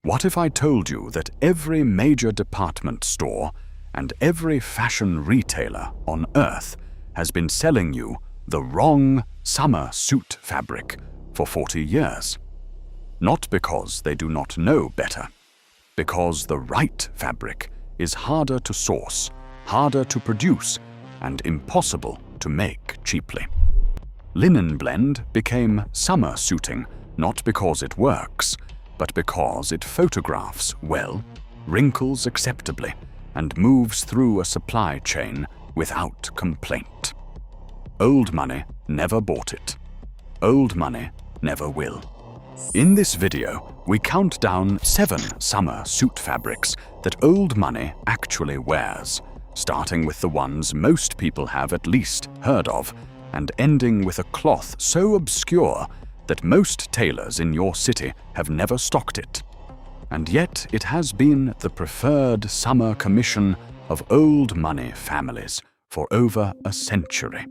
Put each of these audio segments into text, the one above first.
What if I told you that every major department store and every fashion retailer on Earth has been selling you the wrong summer suit fabric for 40 years? Not because they do not know better, because the right fabric is harder to source, harder to produce, and impossible to make cheaply. Linen blend became summer suiting not because it works, but because it photographs well, wrinkles acceptably, and moves through a supply chain without complaint. Old money never bought it. Old money never will. In this video, we count down 7 summer suit fabrics that old money actually wears, starting with the ones most people have at least heard of, and ending with a cloth so obscure that most tailors in your city have never stocked it. And yet it has been the preferred summer commission of old money families for over a century.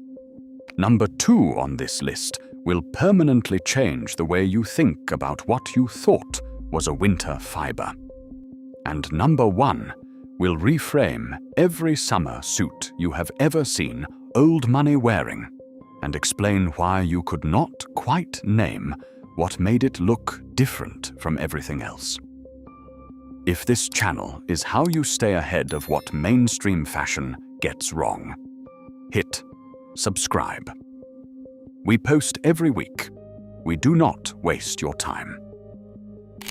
Number 2 on this list will permanently change the way you think about what you thought was a winter fiber. And number 1 will reframe every summer suit you have ever seen old money wearing, and explain why you could not quite name what made it look different from everything else. If this channel is how you stay ahead of what mainstream fashion gets wrong, hit subscribe. We post every week. We do not waste your time.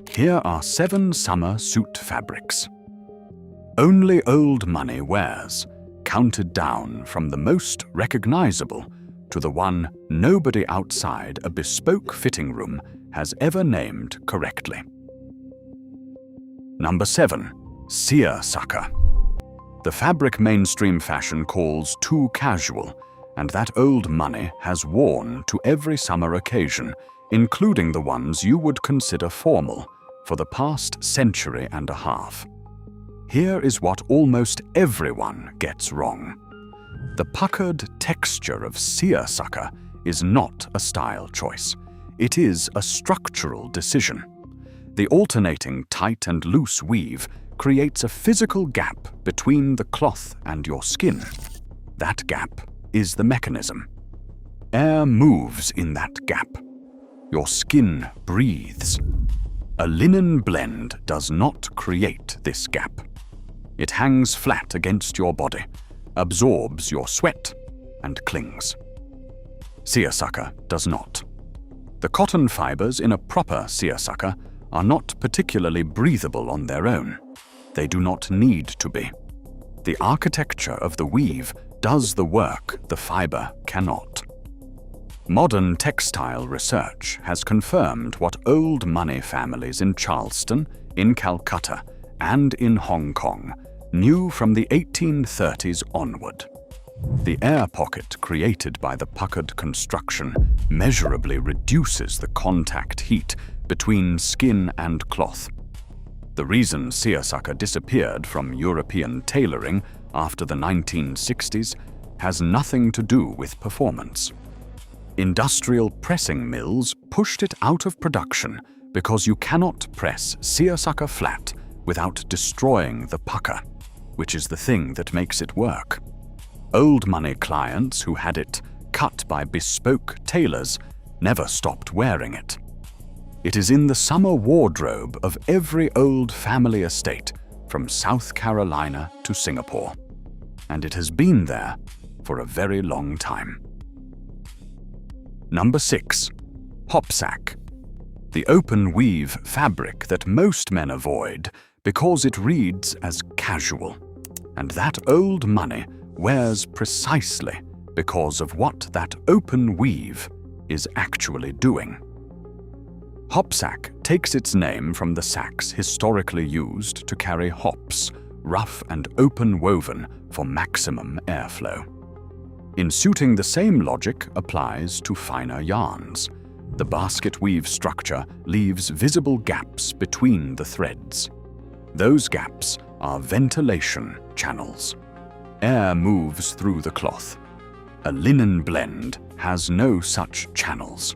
Here are 7 summer suit fabrics only old money wears, counted down from the most recognizable to the one nobody outside a bespoke fitting room has ever named correctly. Number 7. Seersucker. The fabric mainstream fashion calls too casual, and that old money has worn to every summer occasion, including the ones you would consider formal, for the past century and a half. Here is what almost everyone gets wrong. The puckered texture of seersucker is not a style choice. It is a structural decision. The alternating tight and loose weave creates a physical gap between the cloth and your skin. That gap is the mechanism. Air moves in that gap. Your skin breathes. A linen blend does not create this gap. It hangs flat against your body, absorbs your sweat, and clings. Seersucker does not. The cotton fibers in a proper seersucker are not particularly breathable on their own. They do not need to be. The architecture of the weave does the work the fiber cannot. Modern textile research has confirmed what old money families in Charleston, in Calcutta, and in Hong Kong knew from the 1830s onward. The air pocket created by the puckered construction measurably reduces the contact heat between skin and cloth. The reason seersucker disappeared from European tailoring after the 1960s has nothing to do with performance. Industrial pressing mills pushed it out of production because you cannot press seersucker flat without destroying the pucker, which is the thing that makes it work. Old money clients who had it cut by bespoke tailors never stopped wearing it. It is in the summer wardrobe of every old family estate from South Carolina to Singapore, and it has been there for a very long time. Number 6. Hopsack. The open weave fabric that most men avoid because it reads as casual, and that old money wears precisely because of what that open weave is actually doing. Hopsack takes its name from the sacks historically used to carry hops, rough and open woven for maximum airflow. In suiting, the same logic applies to finer yarns. The basket weave structure leaves visible gaps between the threads. Those gaps are ventilation channels. Air moves through the cloth. A linen blend has no such channels.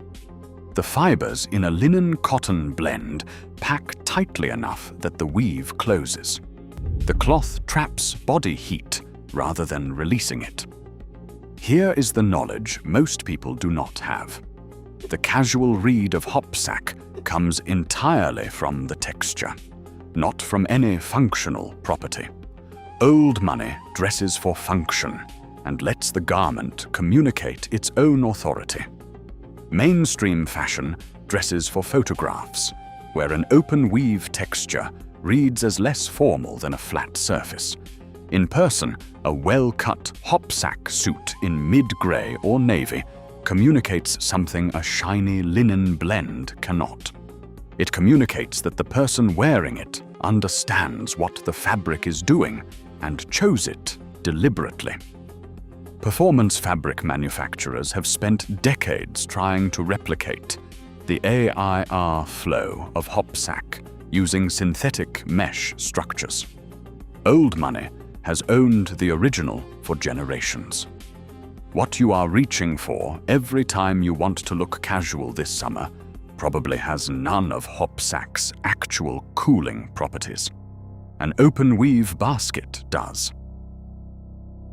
The fibers in a linen-cotton blend pack tightly enough that the weave closes. The cloth traps body heat rather than releasing it. Here is the knowledge most people do not have. The casual read of Hopsack comes entirely from the texture, not from any functional property. Old money dresses for function and lets the garment communicate its own authority. Mainstream fashion dresses for photographs, where an open weave texture reads as less formal than a flat surface. In person, a well-cut Hopsack suit in mid-gray or navy communicates something a shiny linen blend cannot. It communicates that the person wearing it understands what the fabric is doing and chose it deliberately. Performance fabric manufacturers have spent decades trying to replicate the AIR flow of Hopsack using synthetic mesh structures. Old money has owned the original for generations. What you are reaching for every time you want to look casual this summer probably has none of Hopsack's actual cooling properties. An open weave basket does.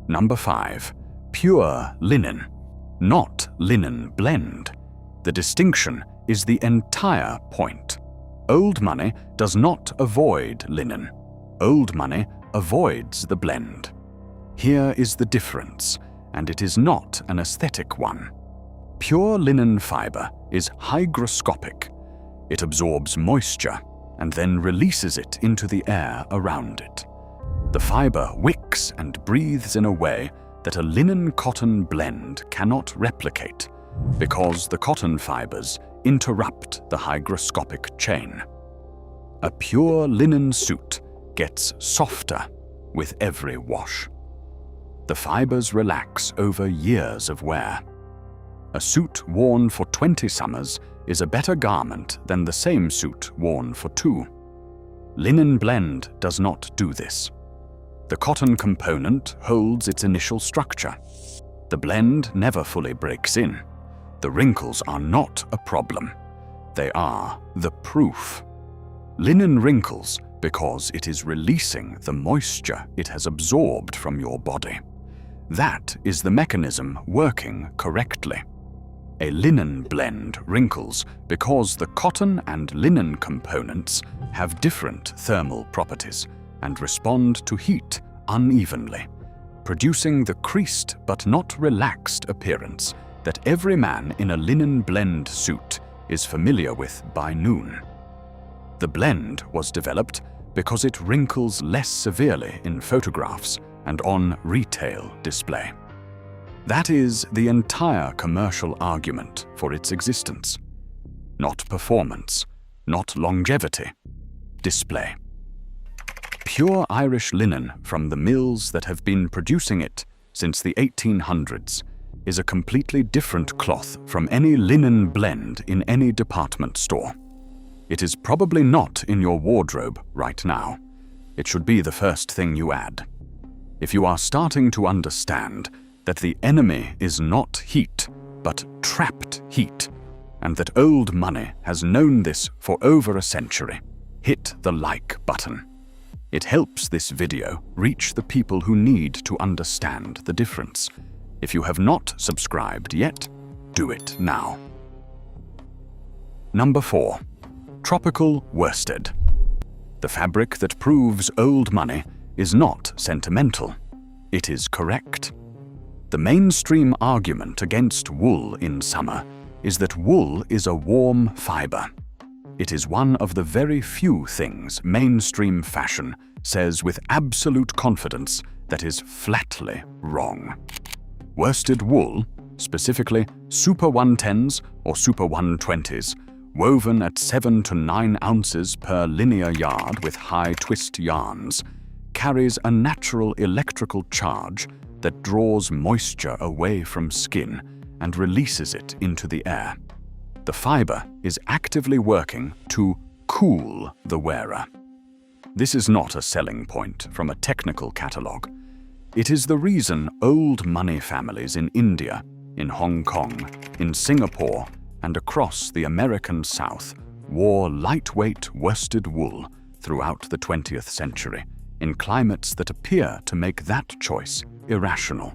Number 5. Pure linen, not linen blend. The distinction is the entire point. Old money does not avoid linen. Old money avoids the blend. Here is the difference, and it is not an aesthetic one. Pure linen fiber is hygroscopic. It absorbs moisture and then releases it into the air around it. The fiber wicks and breathes in a way that a linen-cotton blend cannot replicate because the cotton fibers interrupt the hygroscopic chain. A pure linen suit gets softer with every wash. The fibers relax over years of wear. A suit worn for 20 summers is a better garment than the same suit worn for 2. Linen blend does not do this. The cotton component holds its initial structure. The blend never fully breaks in. The wrinkles are not a problem. They are the proof. Linen wrinkles because it is releasing the moisture it has absorbed from your body. That is the mechanism working correctly. A linen blend wrinkles because the cotton and linen components have different thermal properties and respond to heat unevenly, producing the creased but not relaxed appearance that every man in a linen blend suit is familiar with by noon. The blend was developed because it wrinkles less severely in photographs and on retail display. That is the entire commercial argument for its existence. Not performance, not longevity, display. Pure Irish linen from the mills that have been producing it since the 1800s is a completely different cloth from any linen blend in any department store. It is probably not in your wardrobe right now. It should be the first thing you add. If you are starting to understand that the enemy is not heat, but trapped heat, and that old money has known this for over a century, hit the like button. It helps this video reach the people who need to understand the difference. If you have not subscribed yet, do it now. Number 4. Tropical worsted. The fabric that proves old money is not sentimental. It is correct. The mainstream argument against wool in summer is that wool is a warm fiber. It is one of the very few things mainstream fashion says with absolute confidence that is flatly wrong. Worsted wool, specifically Super 110s or Super 120s, woven at 7 to 9 ounces per linear yard with high twist yarns, carries a natural electrical charge that draws moisture away from skin and releases it into the air. The fiber is actively working to cool the wearer. This is not a selling point from a technical catalog. It is the reason old money families in India, in Hong Kong, in Singapore, and across the American South wore lightweight worsted wool throughout the 20th century in climates that appear to make that choice irrational.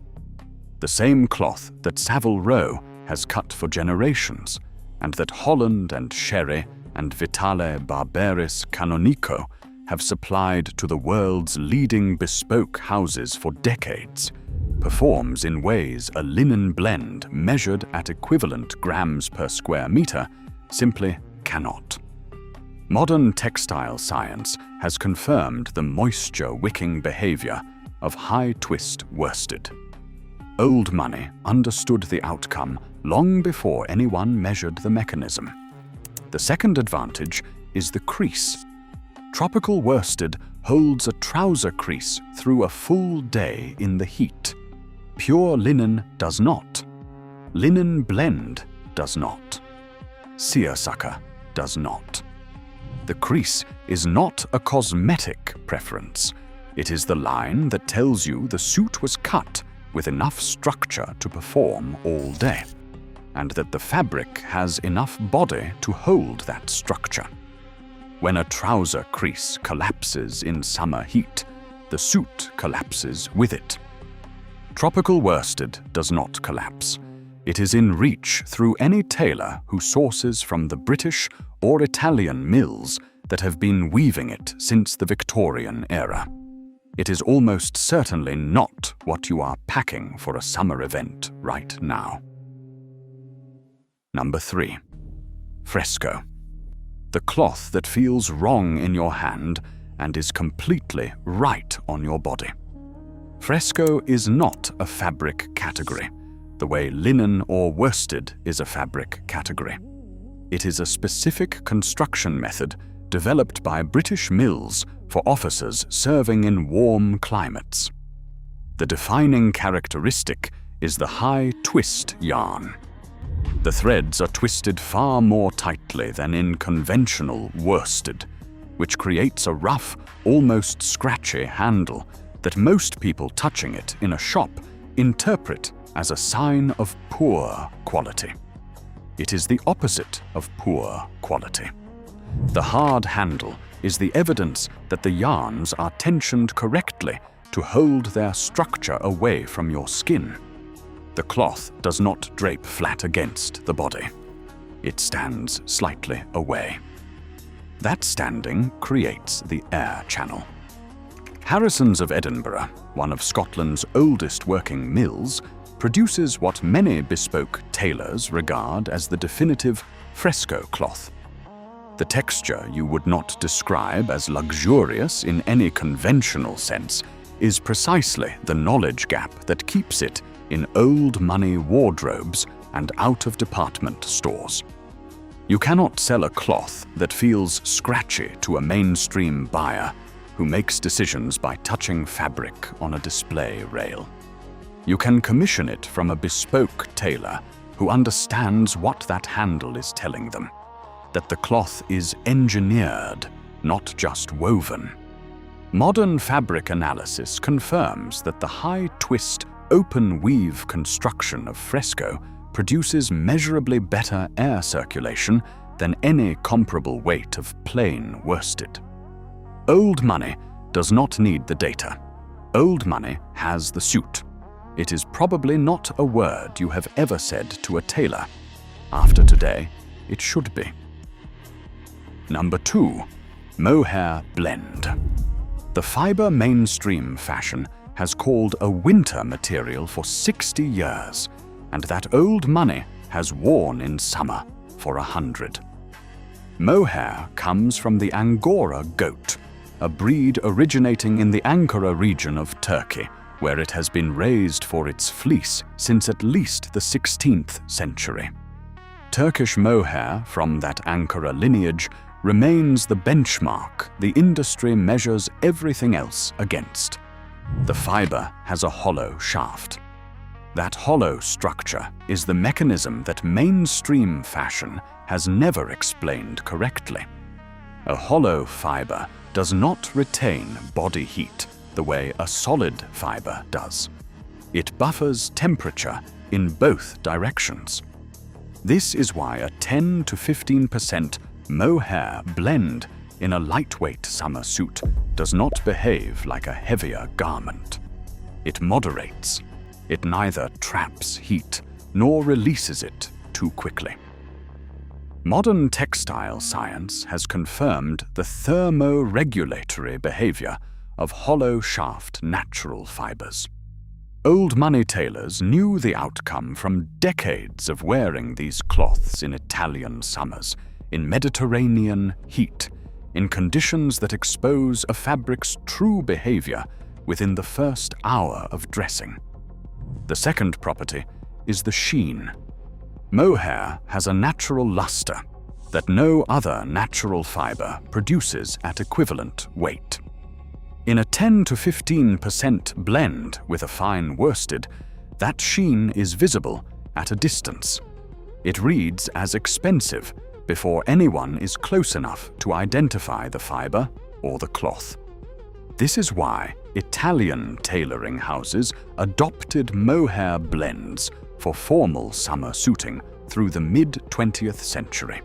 The same cloth that Savile Row has cut for generations, and that Holland and Sherry and Vitale Barberis Canonico have supplied to the world's leading bespoke houses for decades, performs in ways a linen blend measured at equivalent grams per square meter simply cannot. Modern textile science has confirmed the moisture-wicking behavior of high-twist worsted. Old money understood the outcome long before anyone measured the mechanism. The second advantage is the crease. Tropical worsted holds a trouser crease through a full day in the heat. Pure linen does not. Linen blend does not. Seersucker does not. The crease is not a cosmetic preference. It is the line that tells you the suit was cut with enough structure to perform all day, and that the fabric has enough body to hold that structure. When a trouser crease collapses in summer heat, the suit collapses with it. Tropical worsted does not collapse. It is in reach through any tailor who sources from the British or Italian mills that have been weaving it since the Victorian era. It is almost certainly not what you are packing for a summer event right now. Number 3. Fresco. The cloth that feels wrong in your hand and is completely right on your body. Fresco is not a fabric category, the way linen or worsted is a fabric category. It is a specific construction method developed by British mills for officers serving in warm climates. The defining characteristic is the high twist yarn. The threads are twisted far more tightly than in conventional worsted, which creates a rough, almost scratchy handle that most people touching it in a shop interpret as a sign of poor quality. It is the opposite of poor quality. The hard handle is the evidence that the yarns are tensioned correctly to hold their structure away from your skin. The cloth does not drape flat against the body. It stands slightly away. That standing creates the air channel. Harrison's of Edinburgh, one of Scotland's oldest working mills, produces what many bespoke tailors regard as the definitive Fresco cloth. The texture you would not describe as luxurious in any conventional sense is precisely the knowledge gap that keeps it in old money wardrobes and out-of-department stores. You cannot sell a cloth that feels scratchy to a mainstream buyer who makes decisions by touching fabric on a display rail. You can commission it from a bespoke tailor who understands what that handle is telling them, that the cloth is engineered, not just woven. Modern fabric analysis confirms that the high-twist, open-weave construction of Fresco produces measurably better air circulation than any comparable weight of plain worsted. Old money does not need the data. Old money has the suit. It is probably not a word you have ever said to a tailor. After today, it should be. Number 2. Mohair blend. The fiber mainstream fashion has called a winter material for 60 years, and that old money has worn in summer for 100. Mohair comes from the Angora goat, a breed originating in the Ankara region of Turkey, where it has been raised for its fleece since at least the 16th century. Turkish mohair from that Ankara lineage remains the benchmark the industry measures everything else against. The fiber has a hollow shaft. That hollow structure is the mechanism that mainstream fashion has never explained correctly. A hollow fiber does not retain body heat the way a solid fiber does. It buffers temperature in both directions. This is why a 10 to 15% mohair blend in a lightweight summer suit does not behave like a heavier garment. It moderates. It neither traps heat nor releases it too quickly. Modern textile science has confirmed the thermoregulatory behavior of hollow shaft natural fibers. Old money tailors knew the outcome from decades of wearing these cloths in Italian summers, in Mediterranean heat, in conditions that expose a fabric's true behavior within the first hour of dressing. The second property is the sheen. Mohair has a natural luster that no other natural fiber produces at equivalent weight. In a 10 to 15% blend with a fine worsted, that sheen is visible at a distance. It reads as expensive before anyone is close enough to identify the fiber or the cloth. This is why Italian tailoring houses adopted mohair blends for formal summer suiting through the mid-20th century.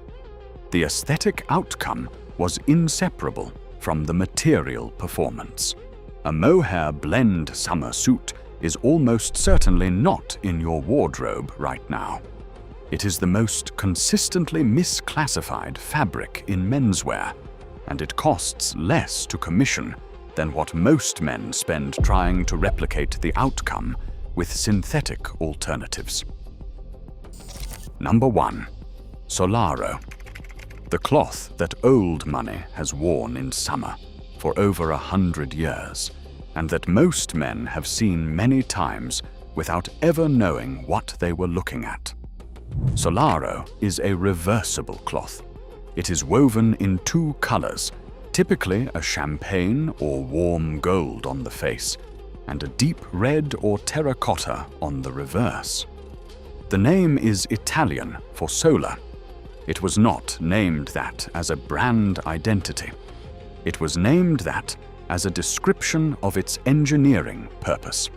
The aesthetic outcome was inseparable from the material performance. A mohair blend summer suit is almost certainly not in your wardrobe right now. It is the most consistently misclassified fabric in menswear, and it costs less to commission than what most men spend trying to replicate the outcome with synthetic alternatives. Number 1. Solaro. The cloth that old money has worn in summer for over 100 years, and that most men have seen many times without ever knowing what they were looking at. Solaro is a reversible cloth. It is woven in 2 colors, typically a champagne or warm gold on the face, and a deep red or terracotta on the reverse. The name is Italian for solar. It was not named that as a brand identity. It was named that as a description of its engineering purpose.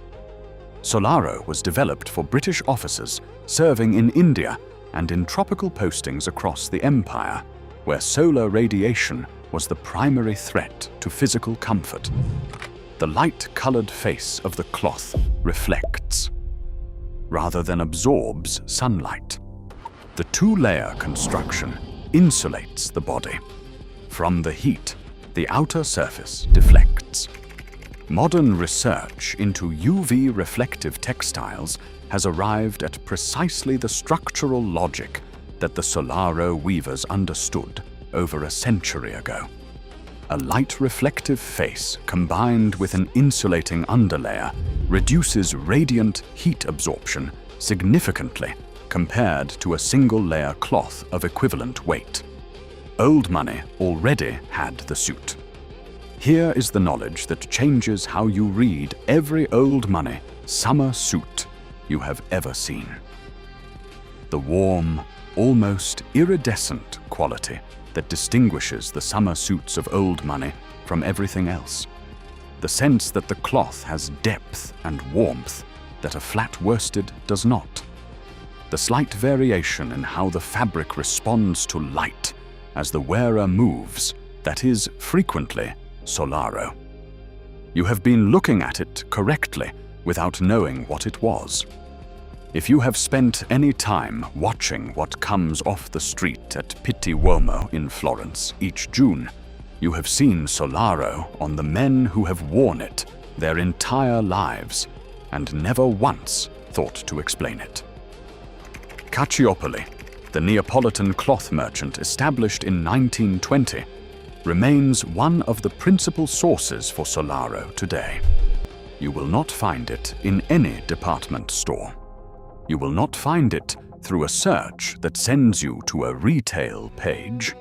Solaro was developed for British officers serving in India and in tropical postings across the empire, where solar radiation was the primary threat to physical comfort. The light-colored face of the cloth reflects, rather than absorbs, sunlight. The 2-layer construction insulates the body. From the heat, the outer surface deflects. Modern research into UV reflective textiles has arrived at precisely the structural logic that the Solaro weavers understood over a century ago. A light reflective face combined with an insulating underlayer reduces radiant heat absorption significantly compared to a single-layer cloth of equivalent weight. Old money already had the suit. Here is the knowledge that changes how you read every old money summer suit you have ever seen. The warm, almost iridescent quality that distinguishes the summer suits of old money from everything else. The sense that the cloth has depth and warmth that a flat worsted does not. The slight variation in how the fabric responds to light as the wearer moves, that is frequently Solaro. You have been looking at it correctly without knowing what it was. If you have spent any time watching what comes off the street at Pitti Uomo in Florence each June, you have seen Solaro on the men who have worn it their entire lives and never once thought to explain it. Cacciopoli, the Neapolitan cloth merchant established in 1920, remains one of the principal sources for Solaro today. You will not find it in any department store. You will not find it through a search that sends you to a retail page.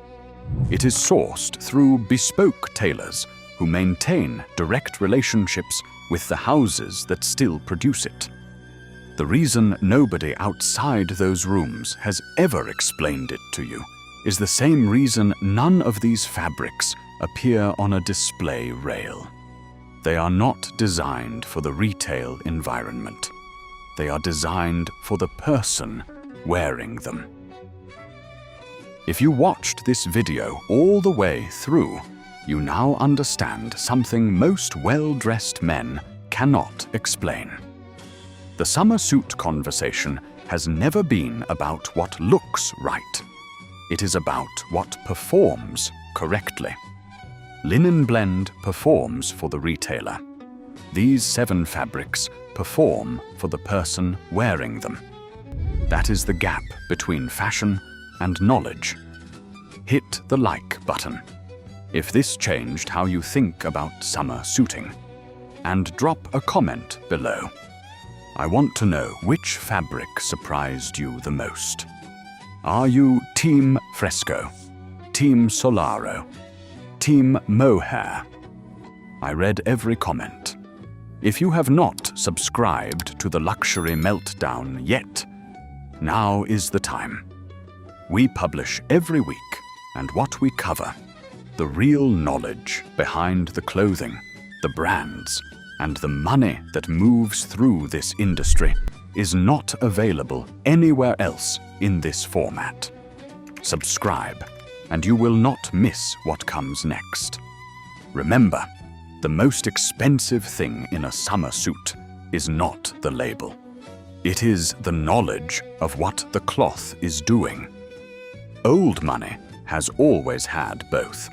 It is sourced through bespoke tailors who maintain direct relationships with the houses that still produce it. The reason nobody outside those rooms has ever explained it to you is the same reason none of these fabrics appear on a display rail. They are not designed for the retail environment. They are designed for the person wearing them. If you watched this video all the way through, you now understand something most well-dressed men cannot explain. The summer suit conversation has never been about what looks right. It is about what performs correctly. Linen Blend performs for the retailer. These 7 fabrics perform for the person wearing them. That is the gap between fashion and knowledge. Hit the like button if this changed how you think about summer suiting, and drop a comment below. I want to know which fabric surprised you the most. Are you Team Fresco, Team Solaro, Team Mohair? I read every comment. If you have not subscribed to the Luxury Meltdown yet, now is the time. We publish every week, and what we cover, the real knowledge behind the clothing, the brands, and the money that moves through this industry, is not available anywhere else in this format. Subscribe, and you will not miss what comes next. Remember, the most expensive thing in a summer suit is not the label. It is the knowledge of what the cloth is doing. Old money has always had both.